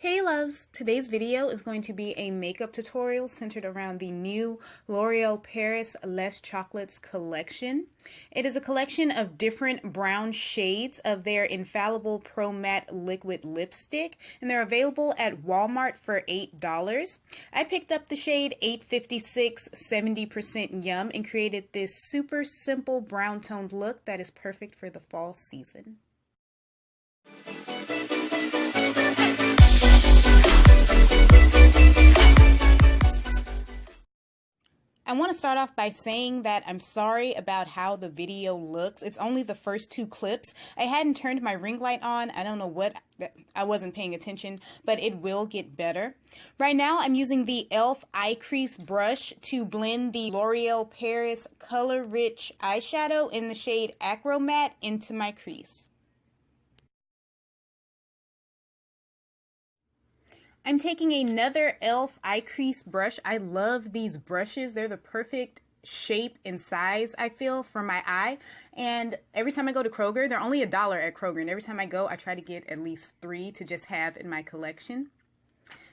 Hey loves! Today's video is going to be a makeup tutorial centered around the new L'Oreal Paris Les Chocolates collection. It is a collection of different brown shades of their Infallible Pro Matte Liquid Lipstick, and they're available at Walmart for $8. I picked up the shade 856 70% Yum and created this super simple brown toned look that is perfect for the fall season. I want to start off by saying that I'm sorry about how the video looks. It's only the first two clips. I hadn't turned my ring light on. I don't know what, I wasn't paying attention, but it will get better. Right now I'm using the E.L.F. eye crease brush to blend the L'Oreal Paris Color Rich eyeshadow in the shade Acro-Matte into my crease. I'm taking another E.L.F. eye crease brush. I love these brushes. They're the perfect shape and size, I feel, for my eye. And every time I go to Kroger, they're only $1 at Kroger. And every time I go, I try to get at least 3 to just have in my collection.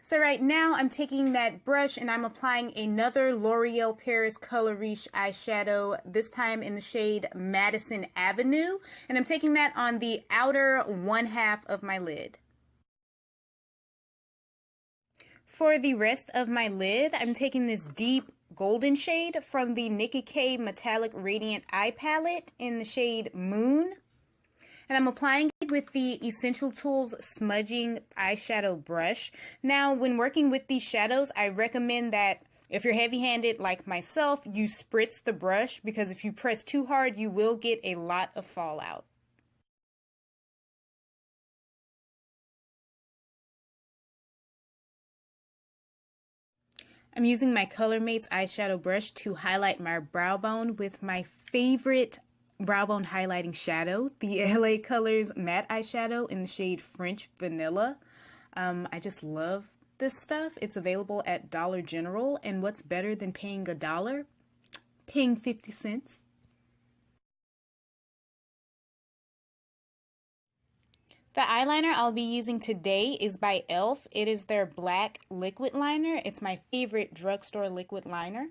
So right now, I'm taking that brush and I'm applying another L'Oreal Paris Color Riche eyeshadow, this time in the shade Madison Avenue. And I'm taking that on the outer one half of my lid. For the rest of my lid, I'm taking this deep golden shade from the Nicka Metallic Radiant Eye Palette in the shade Moon. And I'm applying it with the Essential Tools Smudging Eyeshadow Brush. Now, when working with these shadows, I recommend that if you're heavy-handed like myself, you spritz the brush, because if you press too hard, you will get a lot of fallout. I'm using my ColorMates eyeshadow brush to highlight my brow bone with my favorite brow bone highlighting shadow, the LA Colors matte eyeshadow in the shade French Vanilla. I just love this stuff. It's available at Dollar General, and what's better than paying $1? Paying 50 cents. The eyeliner I'll be using today is by E.L.F. It is their black liquid liner. It's my favorite drugstore liquid liner.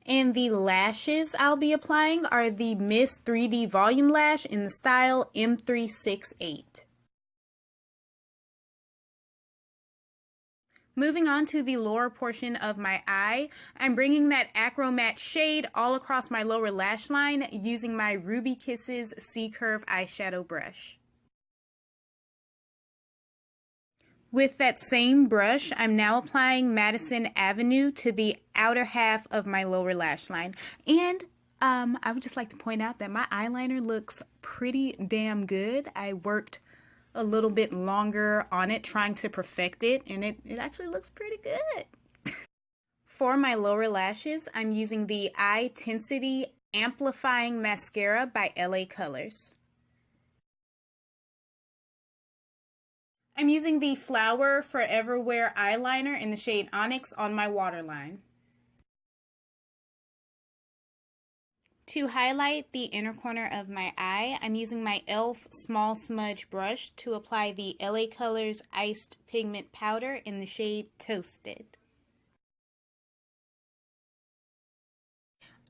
And the lashes I'll be applying are the Miss 3D Volume Lash in the style M368. Moving on to the lower portion of my eye, I'm bringing that Acro-Matte shade all across my lower lash line using my Ruby Kisses C-Curve eyeshadow brush. With that same brush, I'm now applying Madison Avenue to the outer half of my lower lash line. And I would just like to point out that my eyeliner looks pretty damn good. I worked a little bit longer on it trying to perfect it, and it actually looks pretty good. For my lower lashes, I'm using the Eyetensity Amplifying Mascara by LA Colors. I'm using the Flower Forever Wear eyeliner in the shade Onyx on my waterline. To highlight the inner corner of my eye, I'm using my E.L.F. Small Smudge brush to apply the LA Colors Iced Pigment Powder in the shade Toasted.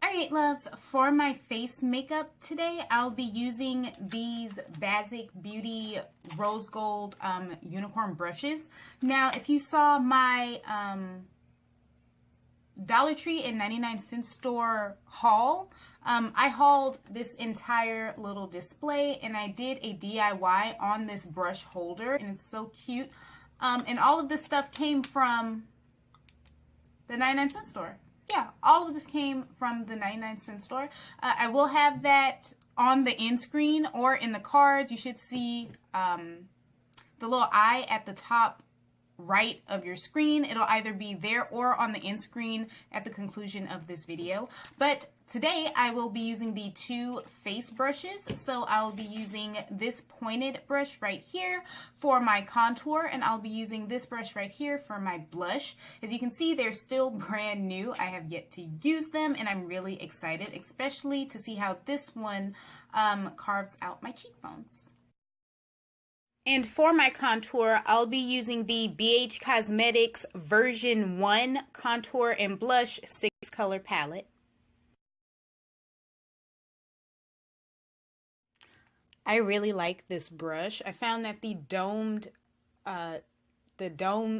Alright loves, for my face makeup today, I'll be using these Basic Beauty Rose Gold Unicorn brushes. Now, if you saw my Dollar Tree and 99-cent store haul, I hauled this entire little display, and I did a DIY on this brush holder, and it's so cute. And all of this stuff came from the 99-cent store. Yeah, all of this came from the 99-cent store. I will have that on the end screen or in the cards. You should see the little eye at the top right of your screen. It'll either be there or on the end screen at the conclusion of this video. But today I will be using the two face brushes. So I'll be using this pointed brush right here for my contour, and I'll be using this brush right here for my blush. As you can see, they're still brand new. I have yet to use them, and I'm really excited, especially to see how this one carves out my cheekbones. And for my contour, I'll be using the BH Cosmetics version 1 contour and blush 6 color palette. I really like this brush. I found that the dome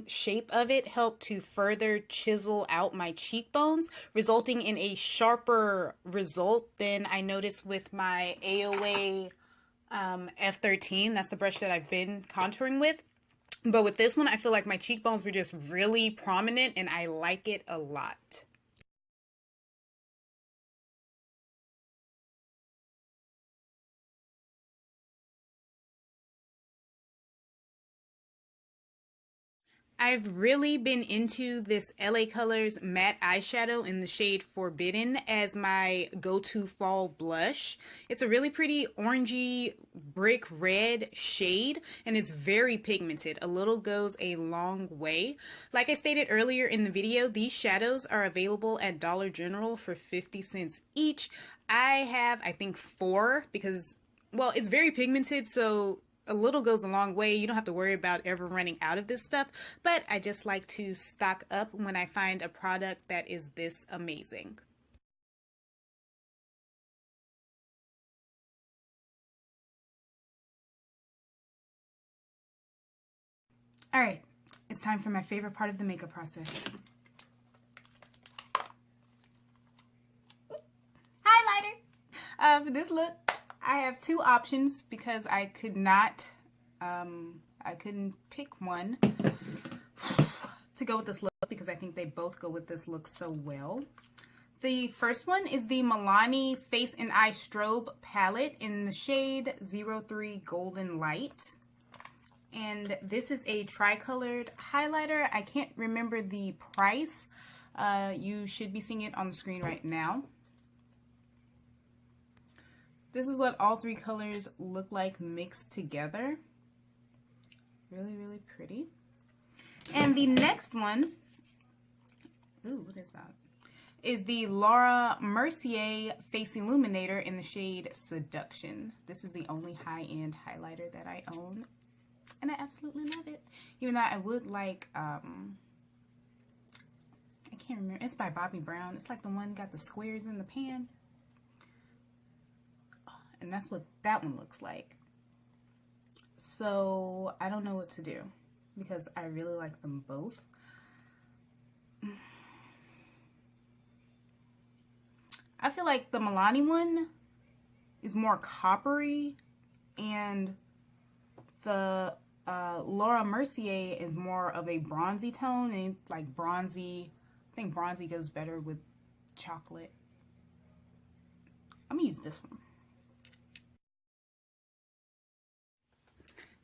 shape of it helped to further chisel out my cheekbones, resulting in a sharper result than I noticed with my AOA F13. That's the brush that I've been contouring with. But with this one, I feel like my cheekbones were just really prominent and I like it a lot. I've really been into this LA Colors matte eyeshadow in the shade Forbidden as my go-to fall blush. It's a really pretty orangey brick red shade and it's very pigmented. A little goes a long way. Like I stated earlier in the video, these shadows are available at Dollar General for 50 cents each. I have, I think, 4 because, well, it's very pigmented, so a little goes a long way. You don't have to worry about ever running out of this stuff, but I just like to stock up when I find a product that is this amazing. All right, it's time for my favorite part of the makeup process. Highlighter. For this look, I have 2 options because I couldn't pick one to go with this look because I think they both go with this look so well. The first one is the Milani Face and Eye Strobe palette in the shade 03 Golden Light. And this is a tri-colored highlighter. I can't remember the price. You should be seeing it on the screen right now. This is what all 3 colors look like mixed together. Really, really pretty. And the next one, ooh, what is that? Is the Laura Mercier Face Illuminator in the shade Seduction. This is the only high-end highlighter that I own, and I absolutely love it. Even though I would like, I can't remember, it's by Bobbi Brown. It's like the one got the squares in the pan. And that's what that one looks like. So I don't know what to do because I really like them both. I feel like the Milani one is more coppery and the Laura Mercier is more of a bronzy tone, and like bronzy, I think bronzy goes better with chocolate. I'm gonna use this one.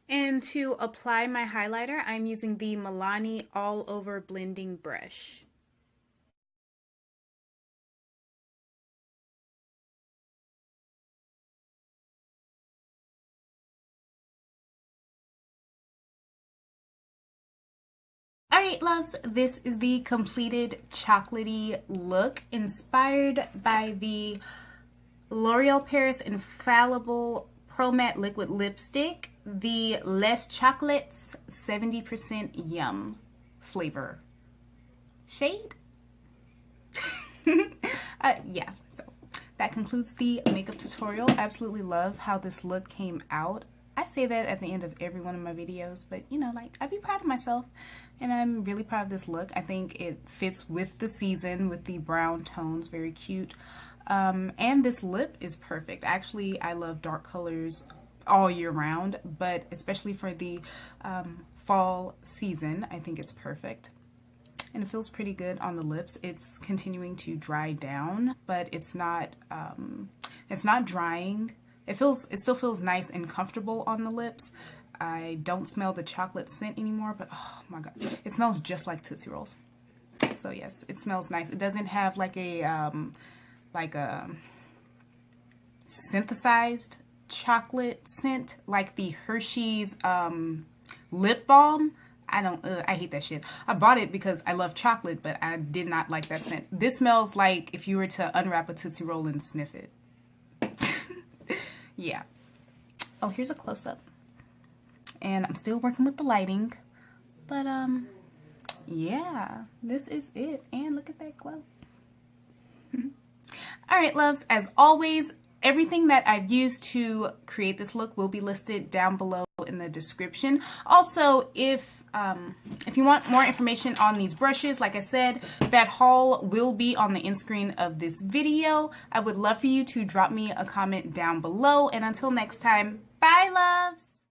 And to apply my highlighter, I'm using the Milani All Over Blending Brush. Alright loves, this is the completed chocolatey look inspired by the L'Oreal Paris Infallible Pro Matte Liquid Lipstick, the Les Chocolates 70% Yum flavor shade. Yeah, so that concludes the makeup tutorial. I absolutely love how this look came out. I say that at the end of every one of my videos, but you know, like, I'd be proud of myself, and I'm really proud of this look. I think it fits with the season with the brown tones, very cute. And this lip is perfect. Actually, I love dark colors all year round, but especially for the fall season, I think it's perfect. And it feels pretty good on the lips. It's continuing to dry down, but it's not drying. It still feels nice and comfortable on the lips. I don't smell the chocolate scent anymore, but oh my god, it smells just like Tootsie Rolls. So yes, it smells nice. It doesn't have like a synthesized chocolate scent like the Hershey's lip balm. I hate that shit. I bought it because I love chocolate, but I did not like that scent. This smells like if you were to unwrap a Tootsie Roll and sniff it. Yeah. Oh, here's a close-up. And I'm still working with the lighting. But, yeah, this is it. And look at that glow. All right, loves, as always, everything that I've used to create this look will be listed down below in the description. Also, if you want more information on these brushes, like I said, that haul will be on the end screen of this video. I would love for you to drop me a comment down below. And until next time, bye, loves!